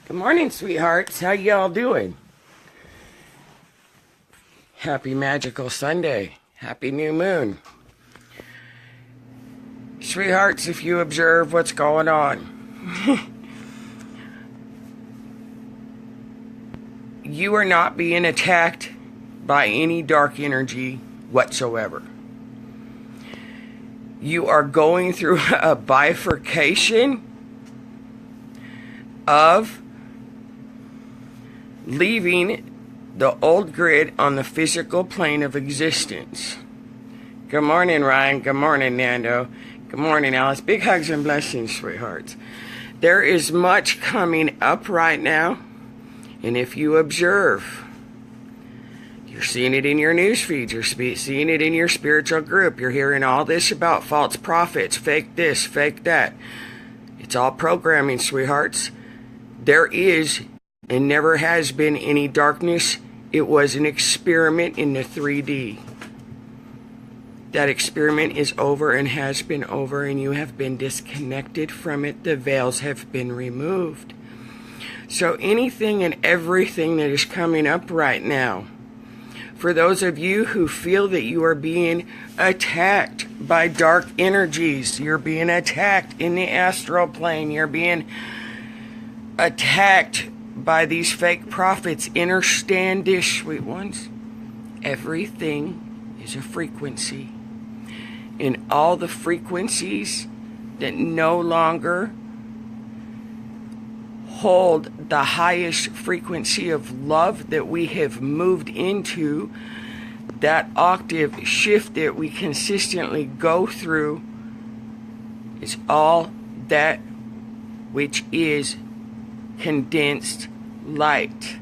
Good morning, sweethearts. How y'all doing? Happy magical Sunday. Happy new moon. Sweethearts, if you observe what's going on, you are not being attacked by any dark energy whatsoever. You are going through a bifurcation of leaving the old grid on the physical plane of existence. Good morning, Ryan. Good morning, Nando. Good morning, Alice. Big hugs and blessings, sweethearts. There is much coming up right now, and if you observe, you're seeing it in your news feeds, you're seeing it in your spiritual group, you're hearing all this about false prophets, fake this, fake that. It's all programming, sweethearts. There is and never has been any darkness. It was an experiment in the 3D. That experiment is over and has been over, and you have been disconnected from it. The veils have been removed. So anything and everything that is coming up right now, for those of you who feel that you are being attacked by dark energies, you're being attacked in the astral plane, you're being attacked by these fake prophets, understand this, sweet ones. Everything is a frequency. And all the frequencies that no longer hold the highest frequency of love that we have moved into, that octave shift that we consistently go through, is all that which is condensed light.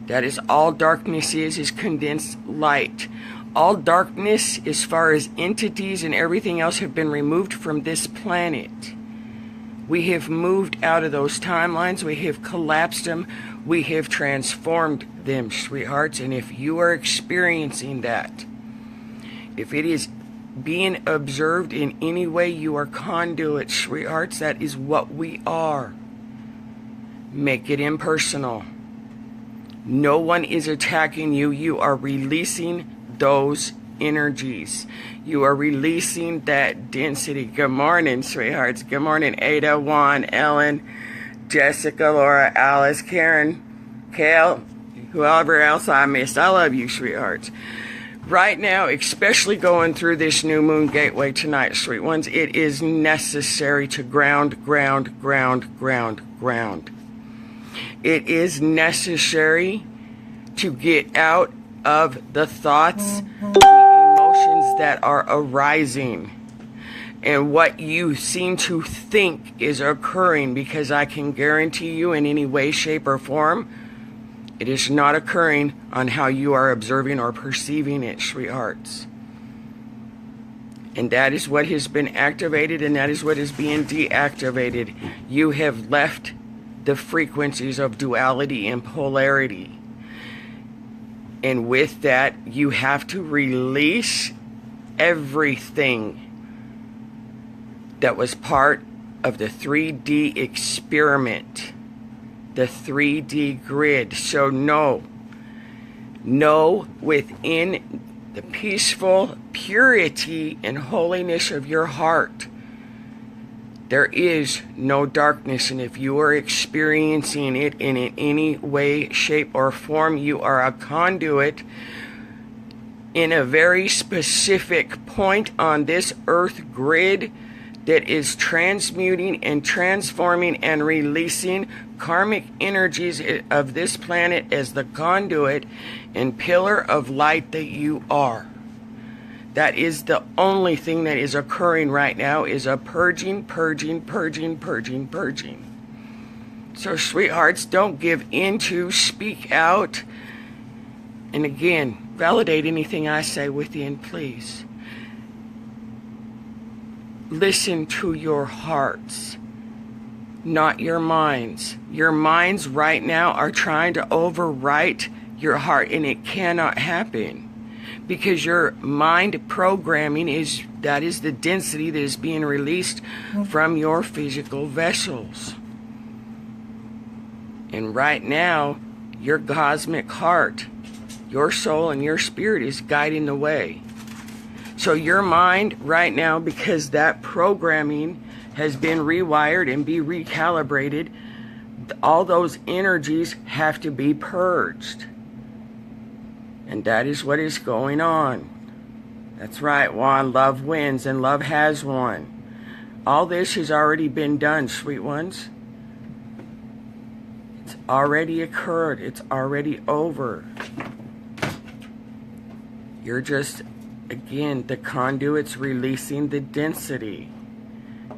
That is all darkness is condensed light. All darkness, as far as entities and everything else, have been removed from this planet. We have moved out of those timelines. We have collapsed them. We have transformed them, sweethearts. And if you are experiencing that, if it is being observed in any way, you are conduits, sweethearts. That is what we are. Make it impersonal. No one is attacking you. You are releasing those energies. You are releasing that density. Good morning, sweethearts. Good morning, Ada, Juan, Ellen, Jessica, Laura, Alice, Karen, Kale, whoever else I missed. I love you, sweethearts. Right now, especially going through this new moon gateway tonight, sweet ones, it is necessary to ground. It is necessary to get out of the thoughts, the emotions that are arising, and what you seem to think is occurring, because I can guarantee you in any way, shape, or form, it is not occurring on how you are observing or perceiving it, sweethearts. And that is what has been activated, and that is what is being deactivated. You have left the frequencies of duality and polarity. And with that, you have to release everything that was part of the 3D experiment, the 3D grid. So know within the peaceful purity and holiness of your heart, there is no darkness, and if you are experiencing it in any way, shape, or form, you are a conduit in a very specific point on this earth grid that is transmuting and transforming and releasing karmic energies of this planet as the conduit and pillar of light that you are. That is the only thing that is occurring right now, is a purging. So, sweethearts, don't give in to, speak out. And again, validate anything I say within, please. Listen to your hearts, not your minds. Your minds right now are trying to overwrite your heart, and it cannot happen. Because your mind programming is the density that is being released from your physical vessels. And right now, your cosmic heart, your soul and your spirit is guiding the way. So your mind right now, because that programming has been rewired and be recalibrated, all those energies have to be purged. And that is what is going on. That's right, Juan. Love wins, and love has won. All this has already been done, sweet ones. It's already occurred. It's already over. You're just, again, the conduits releasing the density.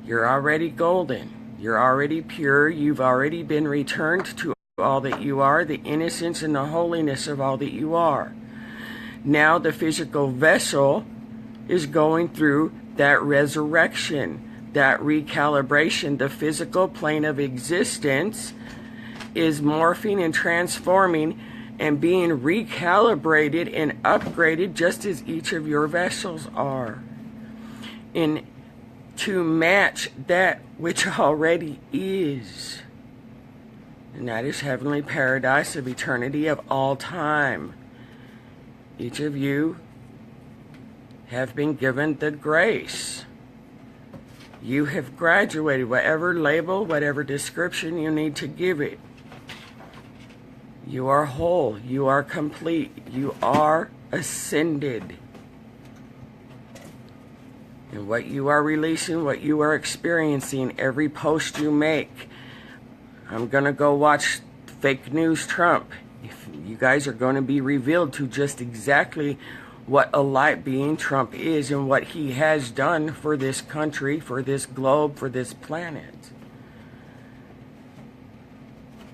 You're already golden. You're already pure. You've already been returned to all that you are, the innocence and the holiness of all that you are. Now the physical vessel is going through that resurrection, that recalibration. The physical plane of existence is morphing and transforming and being recalibrated and upgraded, just as each of your vessels are, in to match that which already is. And that is heavenly paradise of eternity of all time. Each of you have been given the grace. You have graduated, whatever label, whatever description you need to give it. You are whole. You are complete. You are ascended. And what you are releasing, what you are experiencing, every post you make. I'm going to go watch Fake News Trump. If you guys are going to be revealed to just exactly what a light being Trump is and what he has done for this country, for this globe, for this planet.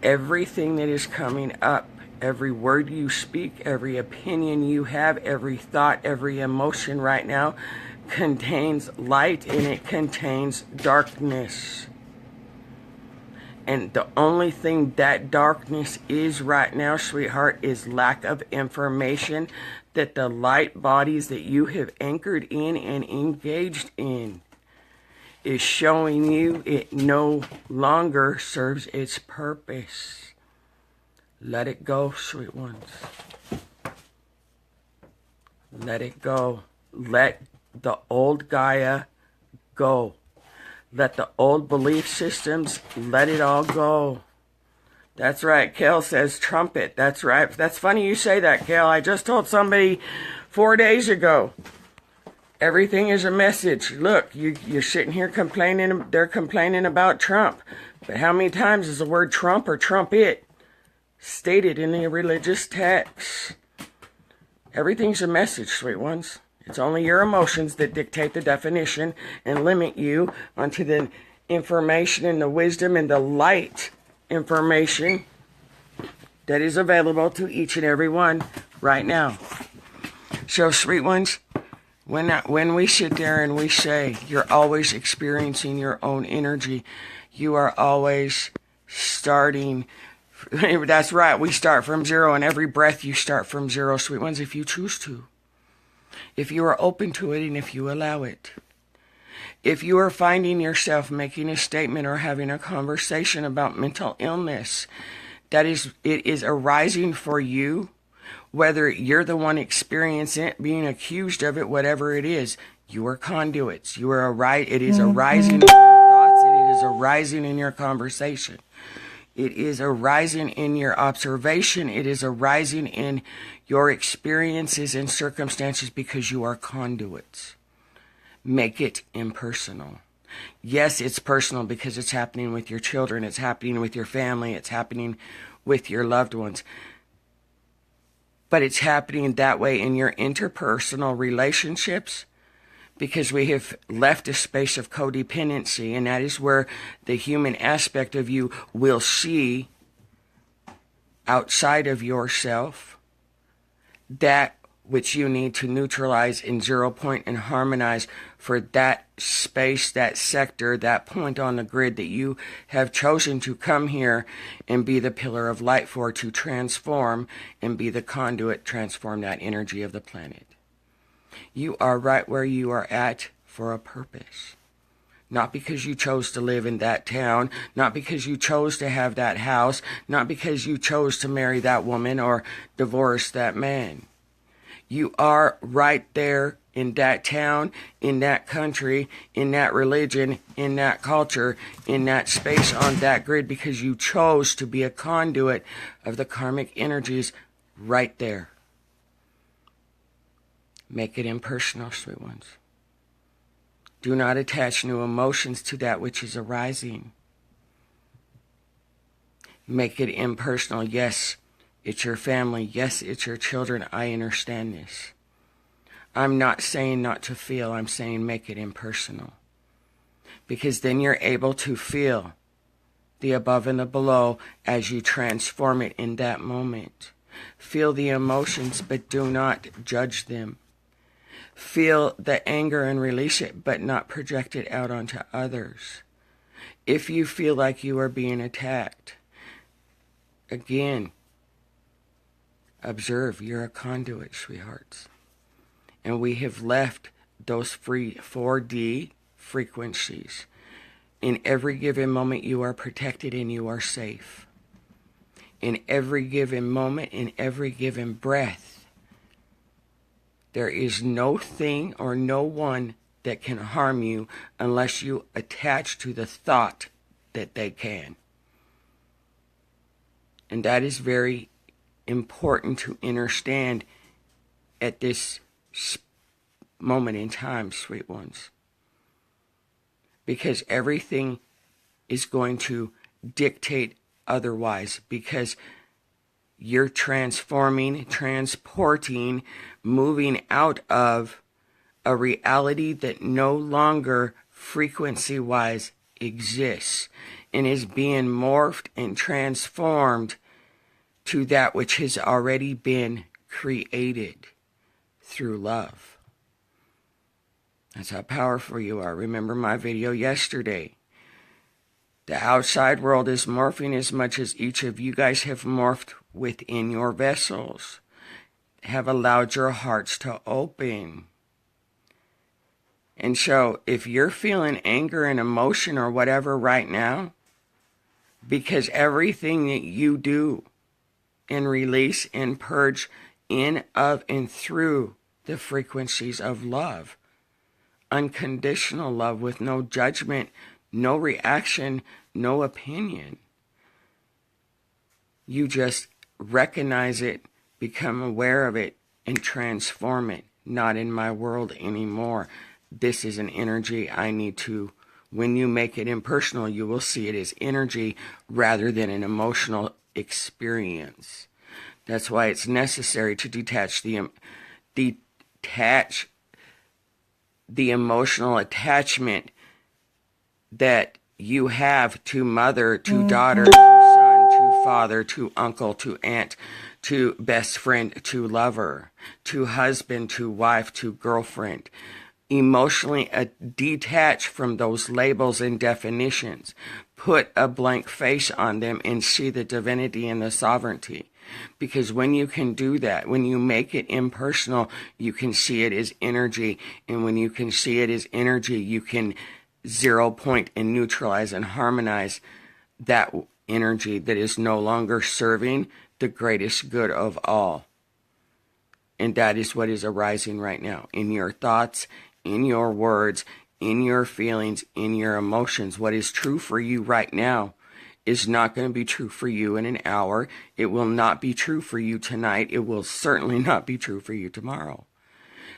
Everything that is coming up, every word you speak, every opinion you have, every thought, every emotion right now contains light and it contains darkness. And the only thing that darkness is right now, sweetheart, is lack of information that the light bodies that you have anchored in and engaged in is showing you it no longer serves its purpose. Let it go, sweet ones. Let it go. Let the old Gaia go. Let the old belief systems, let it all go. That's right. Kel says trumpet. That's right. That's funny you say that, Kel. I just told somebody 4 days ago. Everything is a message. Look, you're sitting here complaining. They're complaining about Trump. But how many times is the word Trump or trumpet stated in the religious text? Everything's a message, sweet ones. It's only your emotions that dictate the definition and limit you onto the information and the wisdom and the light information that is available to each and every one right now. So, sweet ones, when we sit there and we say you're always experiencing your own energy, you are always starting. That's right, we start from zero, and every breath you start from zero, sweet ones, if you choose to. If you are open to it and if you allow it. If you are finding yourself making a statement or having a conversation about mental illness, it is arising for you, whether you're the one experiencing it, being accused of it, whatever it is, you are conduits. It is arising in your thoughts, it is arising in your conversation. It is arising in your observation. It is arising in your experiences and circumstances because you are conduits. Make it impersonal. Yes, it's personal because it's happening with your children. It's happening with your family. It's happening with your loved ones. But it's happening that way in your interpersonal relationships because we have left a space of codependency, and that is where the human aspect of you will see outside of yourself that which you need to neutralize and 0 point and harmonize for that space, that sector, that point on the grid that you have chosen to come here and be the pillar of light for, to transform and be the conduit, transform that energy of the planet. You are right where you are at for a purpose. Not because you chose to live in that town, not because you chose to have that house, not because you chose to marry that woman or divorce that man. You are right there in that town, in that country, in that religion, in that culture, in that space, on that grid, because you chose to be a conduit of the karmic energies right there. Make it impersonal, sweet ones. Do not attach new emotions to that which is arising. Make it impersonal. Yes, it's your family. Yes, it's your children. I understand this. I'm not saying not to feel. I'm saying make it impersonal. Because then you're able to feel the above and the below as you transform it in that moment. Feel the emotions, but do not judge them. Feel the anger and release it, but not project it out onto others. If you feel like you are being attacked, again, observe, you're a conduit, sweethearts. And we have left those free 4D frequencies. In every given moment, you are protected and you are safe. In every given moment, in every given breath, there is no thing or no one that can harm you unless you attach to the thought that they can. And that is very important to understand at this moment in time, sweet ones. Because everything is going to dictate otherwise, because you're transforming, transporting, moving out of a reality that no longer frequency-wise exists and is being morphed and transformed to that which has already been created through love. That's how powerful you are. Remember my video yesterday. The outside world is morphing as much as each of you guys have morphed within your vessels. Have allowed your hearts to open. And so, if you're feeling anger and emotion or whatever right now, because everything that you do and release and purge in, of, and through the frequencies of love, unconditional love with no judgment, no reaction, no opinion. You just recognize it, become aware of it, and transform it. Not in my world anymore. This is an energy I need to, when you make it impersonal, you will see it as energy rather than an emotional experience. That's why it's necessary to detach the emotional attachment that you have to mother, to daughter, to son, to father, to uncle, to aunt, to best friend, to lover, to husband, to wife, to girlfriend. Emotionally detach from those labels and definitions. Put a blank face on them and see the divinity and the sovereignty. Because when you can do that, when you make it impersonal, you can see it as energy. And when you can see it as energy, you can 0 point and neutralize and harmonize that energy that is no longer serving the greatest good of all. And that is what is arising right now in your thoughts, in your words, in your feelings, in your emotions. What is true for you right now is not going to be true for you in an hour. It will not be true for you tonight. It will certainly not be true for you tomorrow.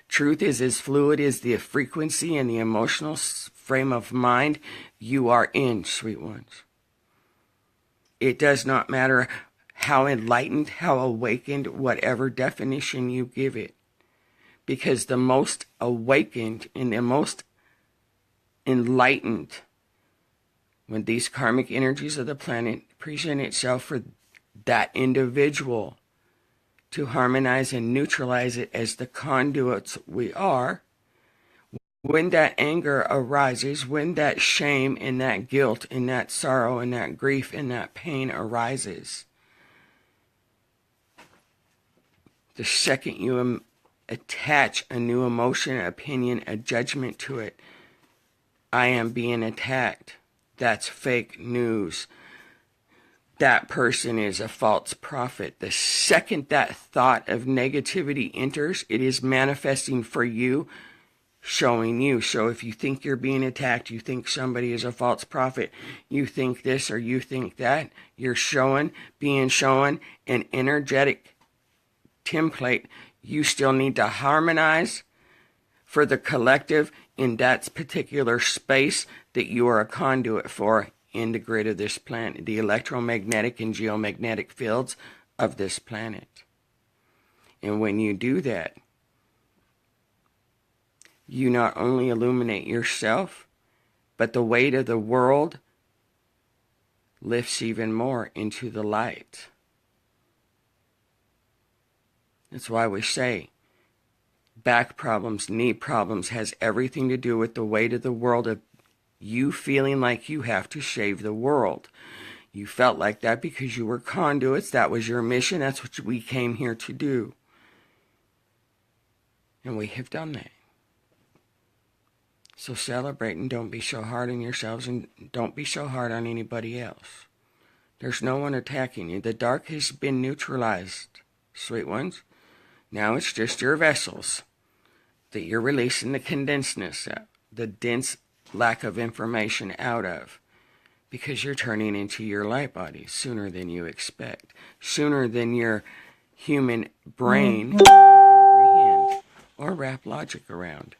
Truth is as fluid as the frequency and the emotional frame of mind you are in, sweet ones. It does not matter how enlightened, how awakened, whatever definition you give it. Because the most awakened and the most enlightened, when these karmic energies of the planet present itself for that individual to harmonize and neutralize it as the conduits we are, when that anger arises, when that shame and that guilt and that sorrow and that grief and that pain arises, the second you attach a new emotion, opinion, a judgment to it, I am being attacked. That's fake news. That person is a false prophet. The second that thought of negativity enters, it is manifesting for you, showing you. So if you think you're being attacked, you think somebody is a false prophet, you think this or you think that, you're being shown an energetic template. You still need to harmonize for the collective in that particular space that you are a conduit for in the grid of this planet, the electromagnetic and geomagnetic fields of this planet. And when you do that, you not only illuminate yourself, but the weight of the world lifts even more into the light. That's why we say back problems, knee problems has everything to do with the weight of the world of you feeling like you have to save the world. You felt like that because you were conduits. That was your mission. That's what we came here to do. And we have done that. So celebrate and don't be so hard on yourselves and don't be so hard on anybody else. There's no one attacking you. The dark has been neutralized, sweet ones. Now it's just your vessels that you're releasing the condensedness, the dense lack of information out of, because you're turning into your light body sooner than you expect, sooner than your human brain can comprehend or wrap logic around.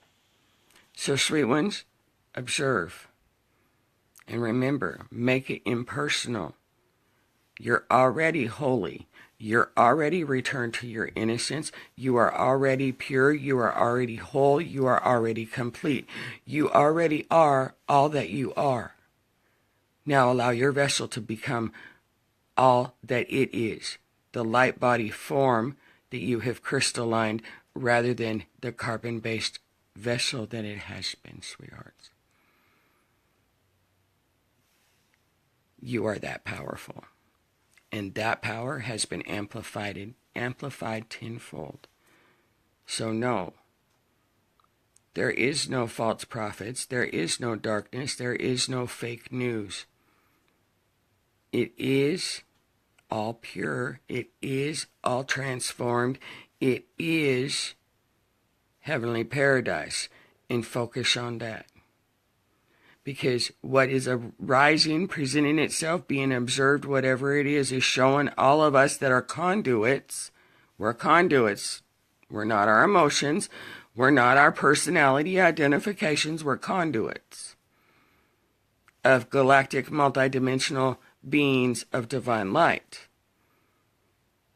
So, sweet ones, observe and remember, make it impersonal. You're already holy. You're already returned to your innocence. You are already pure. You are already whole. You are already complete. You already are all that you are. Now allow your vessel to become all that it is, the light body form that you have crystallined rather than the carbon-based vessel that it has been, sweethearts. You are that powerful. And that power has been amplified tenfold. So no, there is no false prophets. There is no darkness. There is no fake news. It is all pure. It is all transformed. It is heavenly paradise. And focus on that. Because what is arising, presenting itself, being observed, whatever it is showing all of us that are conduits. We're conduits. We're not our emotions. We're not our personality identifications. We're conduits of galactic multidimensional beings of divine light.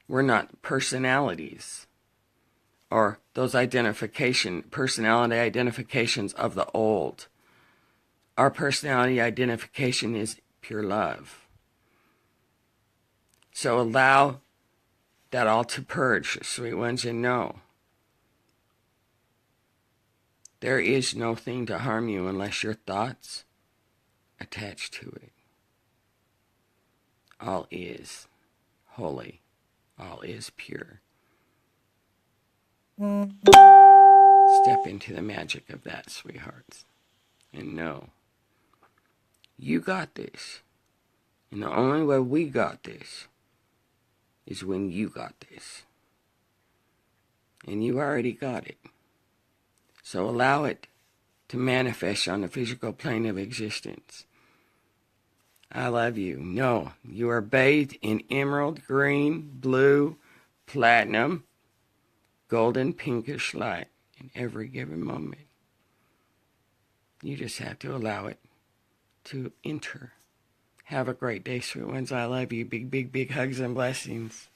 We're not personalities or those personality identifications of the old. Our personality identification is pure love. So allow that all to purge, sweet ones, and know there is no thing to harm you unless your thoughts attach to it. All is holy. All is pure. Step into the magic of that, sweethearts, and know you got this. And the only way we got this is when you got this. And you already got it. So allow it to manifest on the physical plane of existence. I love you. No, you are bathed in emerald, green, blue, platinum, golden, pinkish light in every given moment. You just have to allow it to enter. Have a great day, sweet ones. I love you. Big, big, big hugs and blessings.